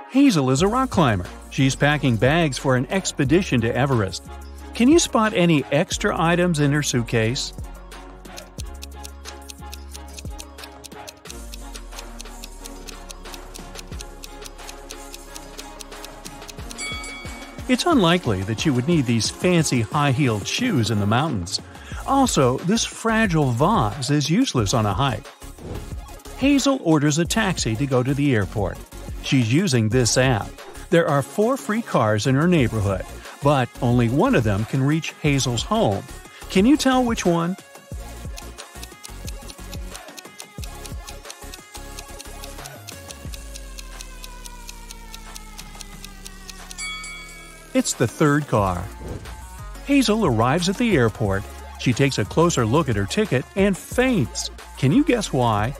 Hazel is a rock climber. She's packing bags for an expedition to Everest. Can you spot any extra items in her suitcase? It's unlikely that you would need these fancy high-heeled shoes in the mountains. Also, this fragile vase is useless on a hike. Hazel orders a taxi to go to the airport. She's using this app. There are 4 free cars in her neighborhood, but only one of them can reach Hazel's home. Can you tell which one? It's the 3rd car. Hazel arrives at the airport. She takes a closer look at her ticket and faints. Can you guess why?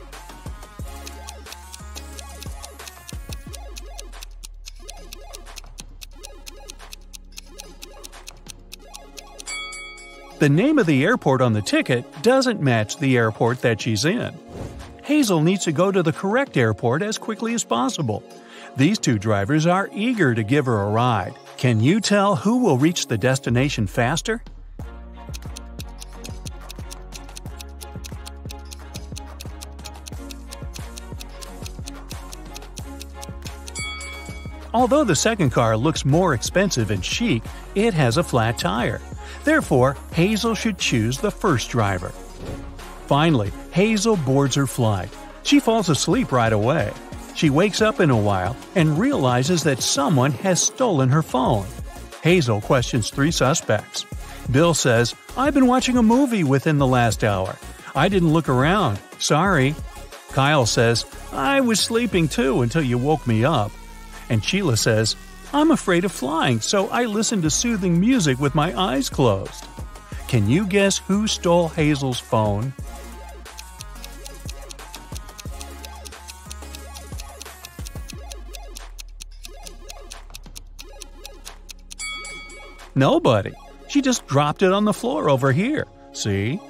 The name of the airport on the ticket doesn't match the airport that she's in. Hazel needs to go to the correct airport as quickly as possible. These 2 drivers are eager to give her a ride. Can you tell who will reach the destination faster? Although the second car looks more expensive and chic, it has a flat tire. Therefore, Hazel should choose the first driver. Finally, Hazel boards her flight. She falls asleep right away. She wakes up in a while and realizes that someone has stolen her phone. Hazel questions 3 suspects. Bill says, "I've been watching a movie within the last hour. I didn't look around. Sorry." Kyle says, "I was sleeping too until you woke me up." And Sheila says, "I'm afraid of flying, so I listened to soothing music with my eyes closed." Can you guess who stole Hazel's phone? Nobody. She just dropped it on the floor over here. See?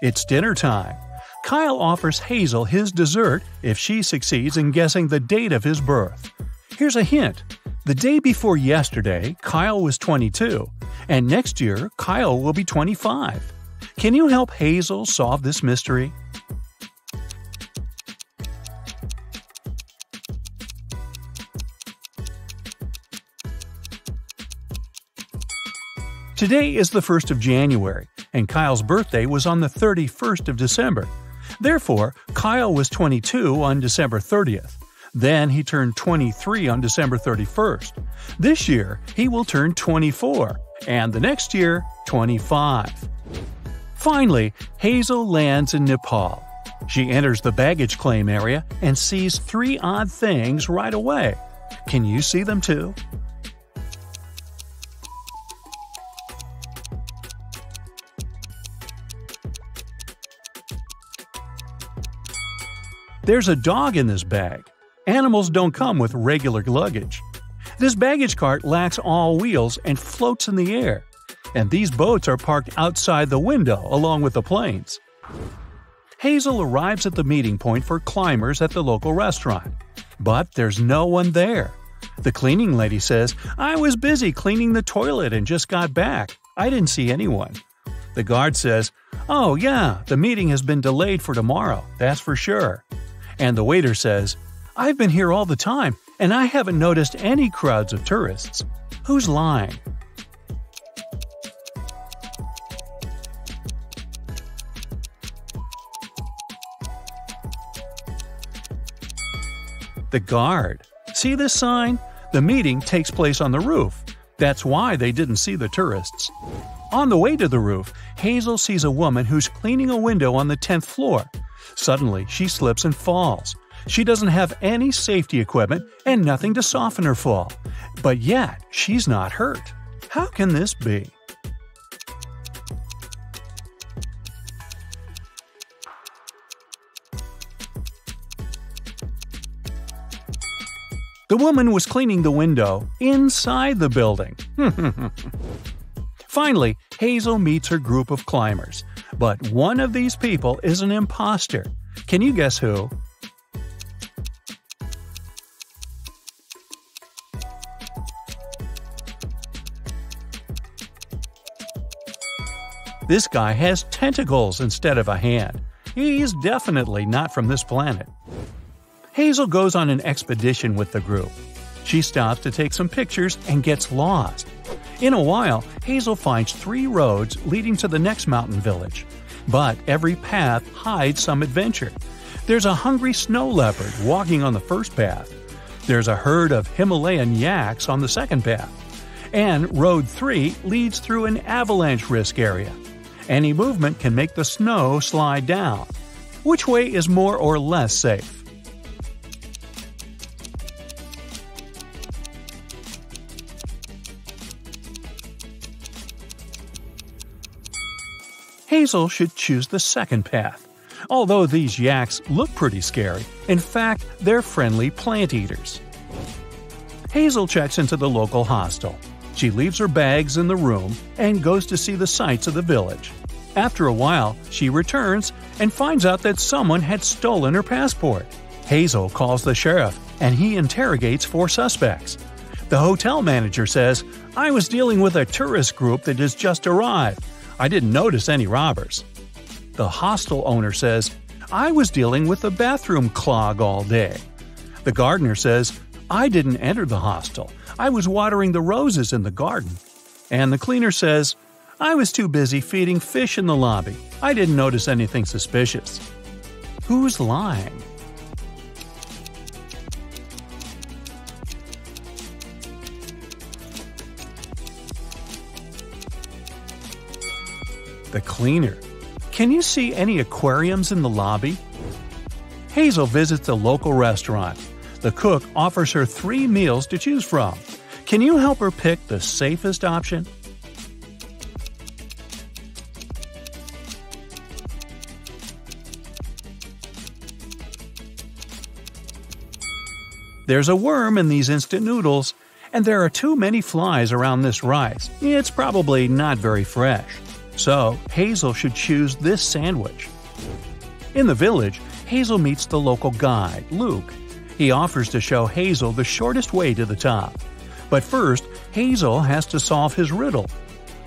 It's dinner time. Kyle offers Hazel his dessert if she succeeds in guessing the date of his birth. Here's a hint. The day before yesterday, Kyle was 22, and next year, Kyle will be 25. Can you help Hazel solve this mystery? Today is the 1st of January, and Kyle's birthday was on the 31st of December. Therefore, Kyle was 22 on December 30th. Then he turned 23 on December 31st. This year, he will turn 24, and the next year, 25. Finally, Hazel lands in Nepal. She enters the baggage claim area and sees 3 odd things right away. Can you see them too? There's a dog in this bag. Animals don't come with regular luggage. This baggage cart lacks all wheels and floats in the air. And these boats are parked outside the window along with the planes. Hazel arrives at the meeting point for climbers at the local restaurant. But there's no one there. The cleaning lady says, "I was busy cleaning the toilet and just got back. I didn't see anyone." The guard says, "Oh yeah, the meeting has been delayed for tomorrow, that's for sure." And the waiter says, "I've been here all the time, and I haven't noticed any crowds of tourists." Who's lying? The guard. See this sign? The meeting takes place on the roof. That's why they didn't see the tourists. On the way to the roof, Hazel sees a woman who's cleaning a window on the 10th floor. Suddenly, she slips and falls. She doesn't have any safety equipment and nothing to soften her fall. But yet, she's not hurt. How can this be? The woman was cleaning the window inside the building. Finally, Hazel meets her group of climbers. But one of these people is an imposter. Can you guess who? This guy has tentacles instead of a hand. He's definitely not from this planet. Hazel goes on an expedition with the group. She stops to take some pictures and gets lost. In a while, Hazel finds 3 roads leading to the next mountain village. But every path hides some adventure. There's a hungry snow leopard walking on the first path. There's a herd of Himalayan yaks on the second path. And Road 3 leads through an avalanche risk area. Any movement can make the snow slide down. Which way is more or less safe? Hazel should choose the second path. Although these yaks look pretty scary, in fact, they're friendly plant eaters. Hazel checks into the local hostel. She leaves her bags in the room and goes to see the sights of the village. After a while, she returns and finds out that someone had stolen her passport. Hazel calls the sheriff, and he interrogates 4 suspects. The hotel manager says, "I was dealing with a tourist group that has just arrived. I didn't notice any robbers." The hostel owner says, "I was dealing with a bathroom clog all day." The gardener says, "I didn't enter the hostel. I was watering the roses in the garden." And the cleaner says, "I was too busy feeding fish in the lobby. I didn't notice anything suspicious." Who's lying? The cleaner. Can you see any aquariums in the lobby? Hazel visits a local restaurant. The cook offers her 3 meals to choose from. Can you help her pick the safest option? There's a worm in these instant noodles, and there are too many flies around this rice. It's probably not very fresh. So, Hazel should choose this sandwich. In the village, Hazel meets the local guide, Luke. He offers to show Hazel the shortest way to the top. But first, Hazel has to solve his riddle.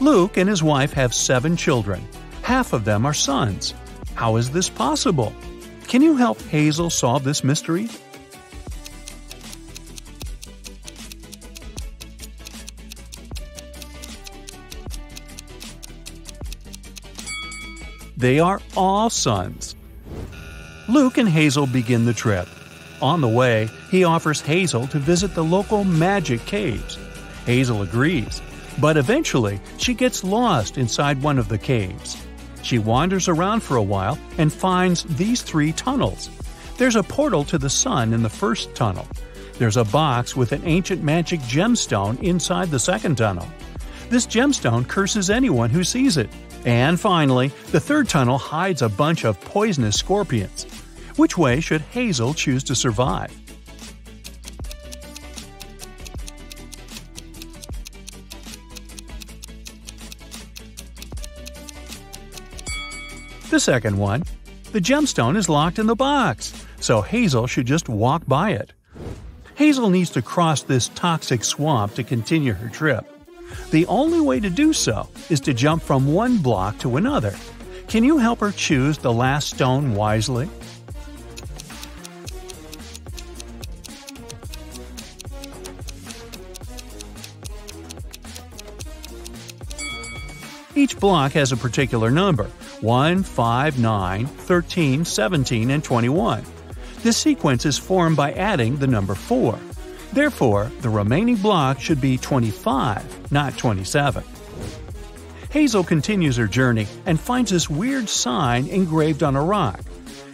Luke and his wife have 7 children. Half of them are sons. How is this possible? Can you help Hazel solve this mystery? They are all sons. Luke and Hazel begin the trip. On the way, he offers Hazel to visit the local magic caves. Hazel agrees, but eventually she gets lost inside one of the caves. She wanders around for a while and finds these 3 tunnels. There's a portal to the sun in the first tunnel. There's a box with an ancient magic gemstone inside the second tunnel. This gemstone curses anyone who sees it. And finally, the third tunnel hides a bunch of poisonous scorpions. Which way should Hazel choose to survive? The second one. The gemstone is locked in the box, so Hazel should just walk by it. Hazel needs to cross this toxic swamp to continue her trip. The only way to do so is to jump from one block to another. Can you help her choose the last stone wisely? Each block has a particular number: 1, 5, 9, 13, 17, and 21. This sequence is formed by adding the number 4. Therefore, the remaining block should be 25, not 27. Hazel continues her journey and finds this weird sign engraved on a rock.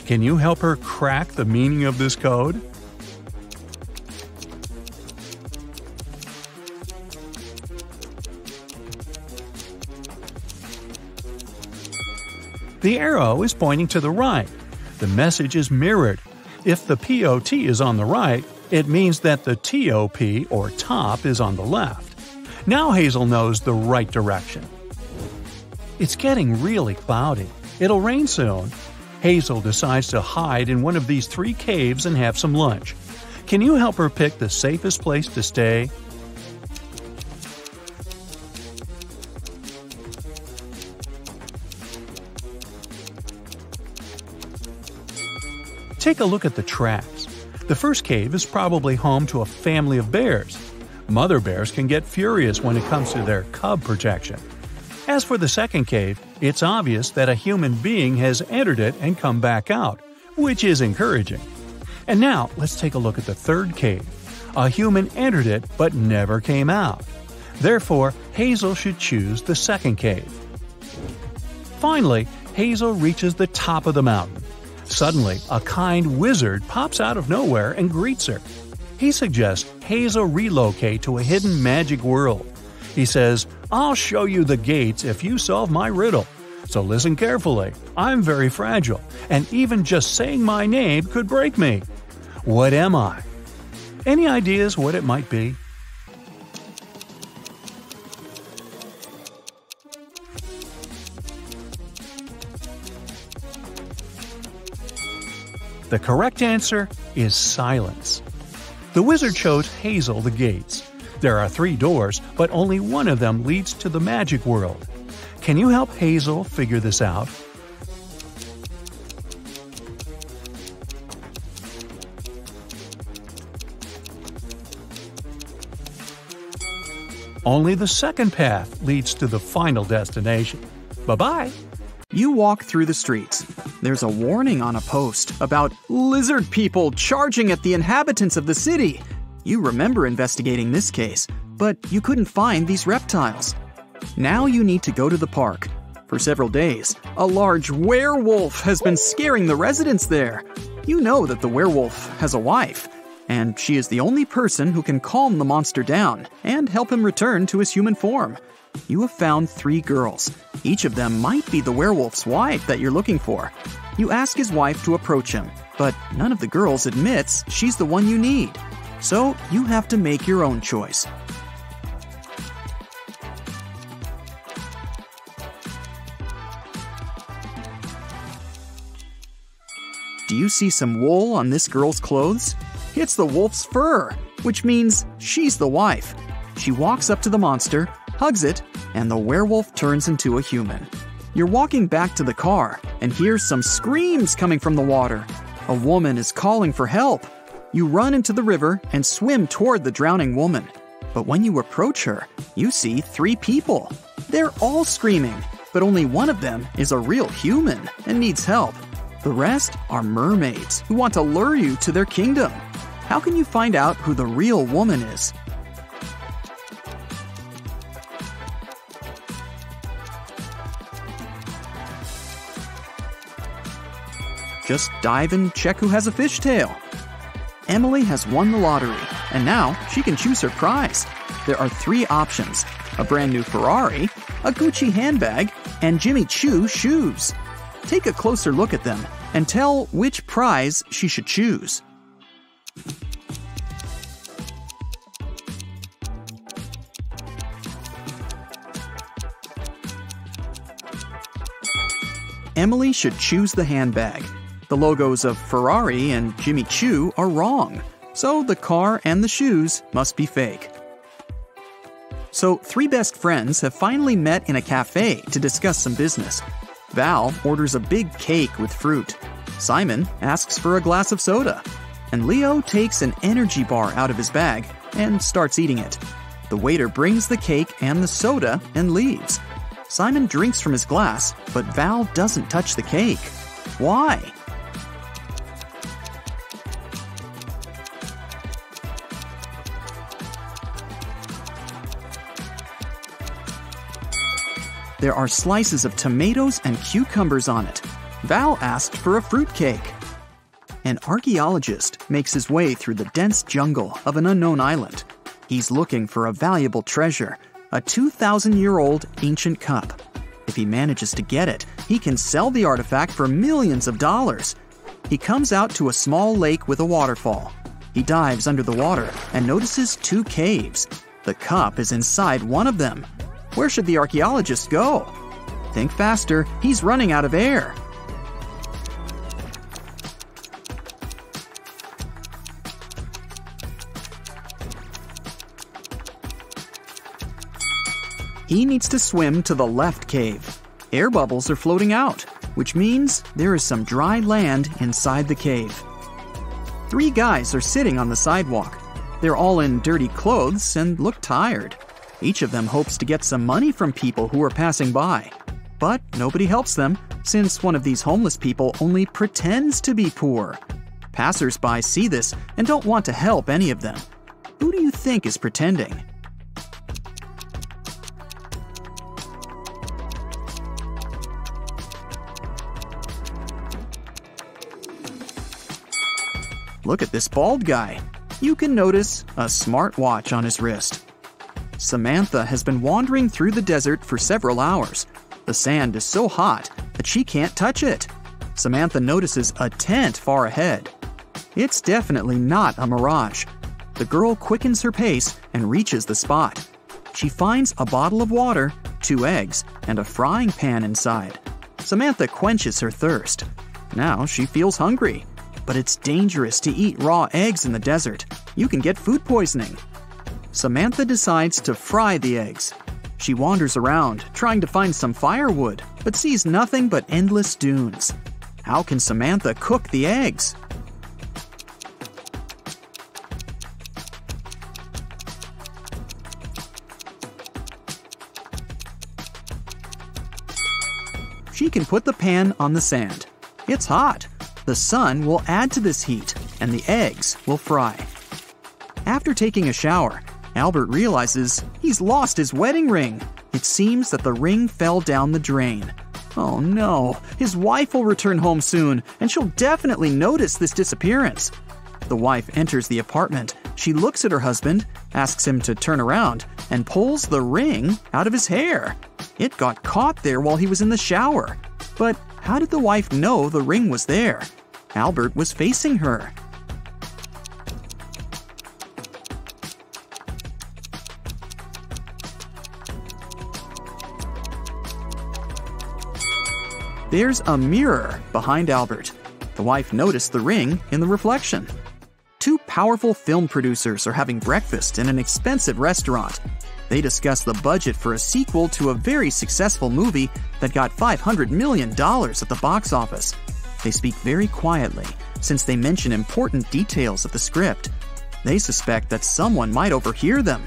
Can you help her crack the meaning of this code? The arrow is pointing to the right. The message is mirrored. If the POT is on the right, it means that the TOP, or top, is on the left. Now Hazel knows the right direction. It's getting really cloudy. It'll rain soon. Hazel decides to hide in one of these 3 caves and have some lunch. Can you help her pick the safest place to stay? Take a look at the tracks. The first cave is probably home to a family of bears. Mother bears can get furious when it comes to their cub protection. As for the second cave, it's obvious that a human being has entered it and come back out, which is encouraging. And now, let's take a look at the third cave. A human entered it but never came out. Therefore, Hazel should choose the second cave. Finally, Hazel reaches the top of the mountain. Suddenly, a kind wizard pops out of nowhere and greets her. He suggests Hazel relocate to a hidden magic world. He says, "I'll show you the gates if you solve my riddle. So listen carefully. I'm very fragile, and even just saying my name could break me. What am I?" Any ideas what it might be? The correct answer is silence. The wizard shows Hazel the gates. There are 3 doors, but only one of them leads to the magic world. Can you help Hazel figure this out? Only the second path leads to the final destination. Bye-bye! You walk through the streets. There's a warning on a post about lizard people charging at the inhabitants of the city. You remember investigating this case, but you couldn't find these reptiles. Now you need to go to the park. For several days, a large werewolf has been scaring the residents there. You know that the werewolf has a wife, and she is the only person who can calm the monster down and help him return to his human form. You have found 3 girls. Each of them might be the werewolf's wife that you're looking for. You ask his wife to approach him, but none of the girls admits she's the one you need. So you have to make your own choice. Do you see some wool on this girl's clothes? It's the wolf's fur, which means she's the wife. She walks up to the monster, hugs it, and the werewolf turns into a human. You're walking back to the car and hear some screams coming from the water. A woman is calling for help. You run into the river and swim toward the drowning woman. But when you approach her, you see 3 people. They're all screaming, but only one of them is a real human and needs help. The rest are mermaids who want to lure you to their kingdom. How can you find out who the real woman is? Just dive and check who has a fishtail. Emily has won the lottery, and now she can choose her prize. There are 3 options: a brand new Ferrari, a Gucci handbag, and Jimmy Choo shoes. Take a closer look at them and tell which prize she should choose. Emily should choose the handbag. The logos of Ferrari and Jimmy Choo are wrong, so the car and the shoes must be fake. So 3 best friends have finally met in a cafe to discuss some business. Val orders a big cake with fruit. Simon asks for a glass of soda. And Leo takes an energy bar out of his bag and starts eating it. The waiter brings the cake and the soda and leaves. Simon drinks from his glass, but Val doesn't touch the cake. Why? There are slices of tomatoes and cucumbers on it. Val asked for a fruitcake. An archaeologist makes his way through the dense jungle of an unknown island. He's looking for a valuable treasure, a 2,000-year-old ancient cup. If he manages to get it, he can sell the artifact for millions of dollars. He comes out to a small lake with a waterfall. He dives under the water and notices 2 caves. The cup is inside one of them. Where should the archaeologist go? Think faster, he's running out of air. He needs to swim to the left cave. Air bubbles are floating out, which means there is some dry land inside the cave. 3 guys are sitting on the sidewalk. They're all in dirty clothes and look tired. Each of them hopes to get some money from people who are passing by. But nobody helps them, since one of these homeless people only pretends to be poor. Passers-by see this and don't want to help any of them. Who do you think is pretending? Look at this bald guy. You can notice a smartwatch on his wrist. Samantha has been wandering through the desert for several hours. The sand is so hot that she can't touch it. Samantha notices a tent far ahead. It's definitely not a mirage. The girl quickens her pace and reaches the spot. She finds a bottle of water, 2 eggs, and a frying pan inside. Samantha quenches her thirst. Now she feels hungry. But it's dangerous to eat raw eggs in the desert. You can get food poisoning. Samantha decides to fry the eggs. She wanders around, trying to find some firewood, but sees nothing but endless dunes. How can Samantha cook the eggs? She can put the pan on the sand. It's hot. The sun will add to this heat, and the eggs will fry. After taking a shower, Albert realizes he's lost his wedding ring. It seems that the ring fell down the drain. Oh no, his wife will return home soon, and she'll definitely notice this disappearance. The wife enters the apartment. She looks at her husband, asks him to turn around, and pulls the ring out of his hair. It got caught there while he was in the shower. But how did the wife know the ring was there? Albert was facing her. There's a mirror behind Albert. The wife noticed the ring in the reflection. 2 powerful film producers are having breakfast in an expensive restaurant. They discuss the budget for a sequel to a very successful movie that got $500 million at the box office. They speak very quietly, since they mention important details of the script. They suspect that someone might overhear them.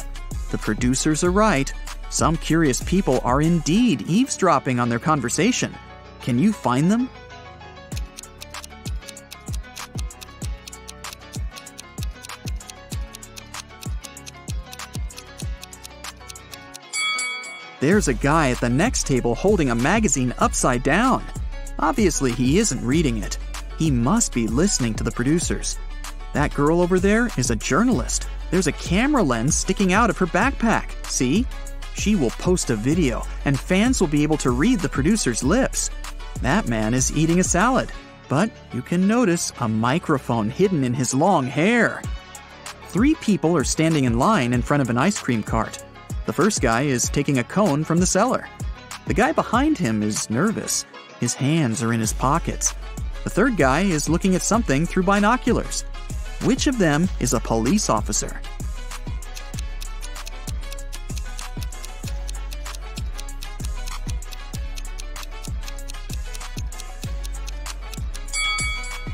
The producers are right. Some curious people are indeed eavesdropping on their conversation. Can you find them? There's a guy at the next table holding a magazine upside down. Obviously, he isn't reading it. He must be listening to the producers. That girl over there is a journalist. There's a camera lens sticking out of her backpack. See? She will post a video, and fans will be able to read the producer's lips. That man is eating a salad, but you can notice a microphone hidden in his long hair. 3 people are standing in line in front of an ice cream cart. The first guy is taking a cone from the seller. The guy behind him is nervous. His hands are in his pockets. The third guy is looking at something through binoculars. Which of them is a police officer?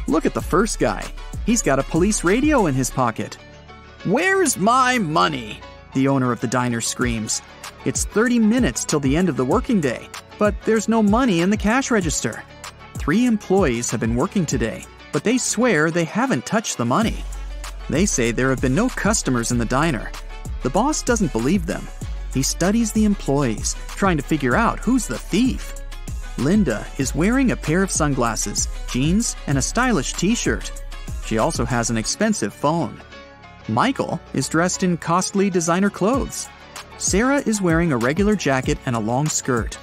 Look at the first guy. He's got a police radio in his pocket. "Where's my money?" the owner of the diner screams. It's 30 minutes till the end of the working day, but there's no money in the cash register. 3 employees have been working today, but they swear they haven't touched the money. They say there have been no customers in the diner. The boss doesn't believe them. He studies the employees, trying to figure out who's the thief. Linda is wearing a pair of sunglasses, jeans, and a stylish t-shirt. She also has an expensive phone. Michael is dressed in costly designer clothes. Sarah is wearing a regular jacket and a long skirt.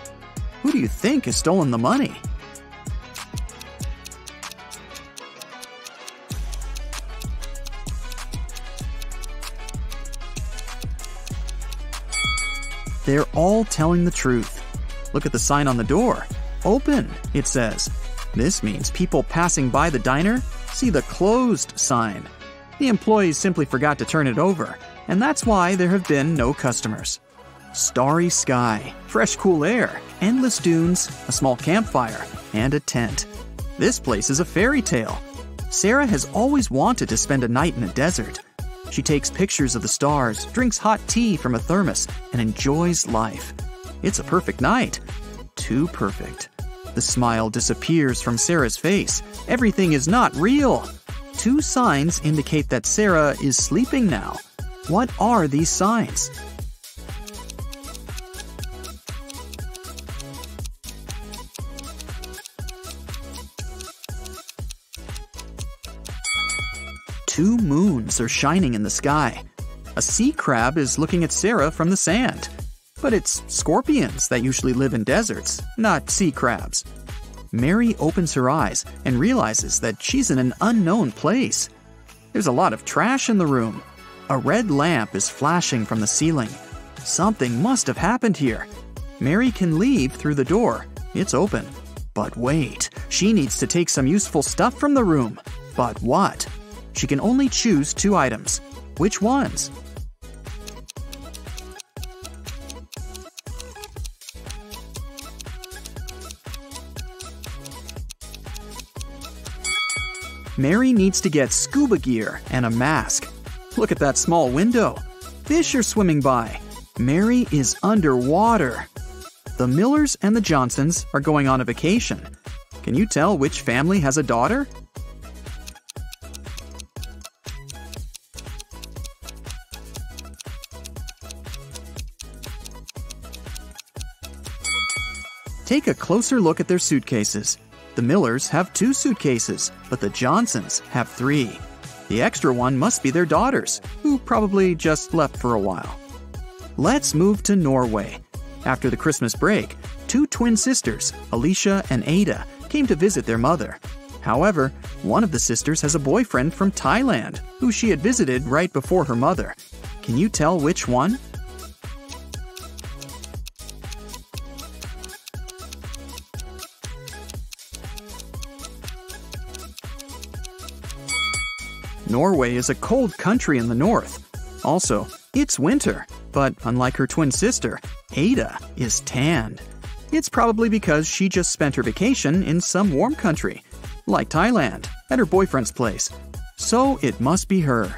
Who do you think has stolen the money? They're all telling the truth. Look at the sign on the door. Open, it says. This means people passing by the diner see the closed sign. The employees simply forgot to turn it over, and that's why there have been no customers. Starry sky, fresh cool air, endless dunes, a small campfire, and a tent. This place is a fairy tale. Sarah has always wanted to spend a night in a desert. She takes pictures of the stars, drinks hot tea from a thermos, and enjoys life. It's a perfect night. Too perfect. The smile disappears from Sarah's face. Everything is not real. 2 signs indicate that Sarah is sleeping now. What are these signs? Two moons are shining in the sky. A sea crab is looking at Sarah from the sand. But it's scorpions that usually live in deserts, not sea crabs. Mary opens her eyes and realizes that she's in an unknown place. There's a lot of trash in the room. A red lamp is flashing from the ceiling. Something must have happened here. Mary can leave through the door. It's open. But wait, she needs to take some useful stuff from the room. But what? She can only choose 2 items. Which ones? Mary needs to get scuba gear and a mask. Look at that small window. Fish are swimming by. Mary is underwater. The Millers and the Johnsons are going on a vacation. Can you tell which family has a daughter? Take a closer look at their suitcases. The Millers have 2 suitcases, but the Johnsons have 3. The extra one must be their daughters, who probably just left for a while. Let's move to Norway. After the Christmas break, 2 twin sisters, Alicia and Ada, came to visit their mother. However, one of the sisters has a boyfriend from Thailand, who she had visited right before her mother. Can you tell which one? Norway is a cold country in the north. Also, it's winter, but unlike her twin sister, Ada is tanned. It's probably because she just spent her vacation in some warm country, like Thailand, at her boyfriend's place. So it must be her.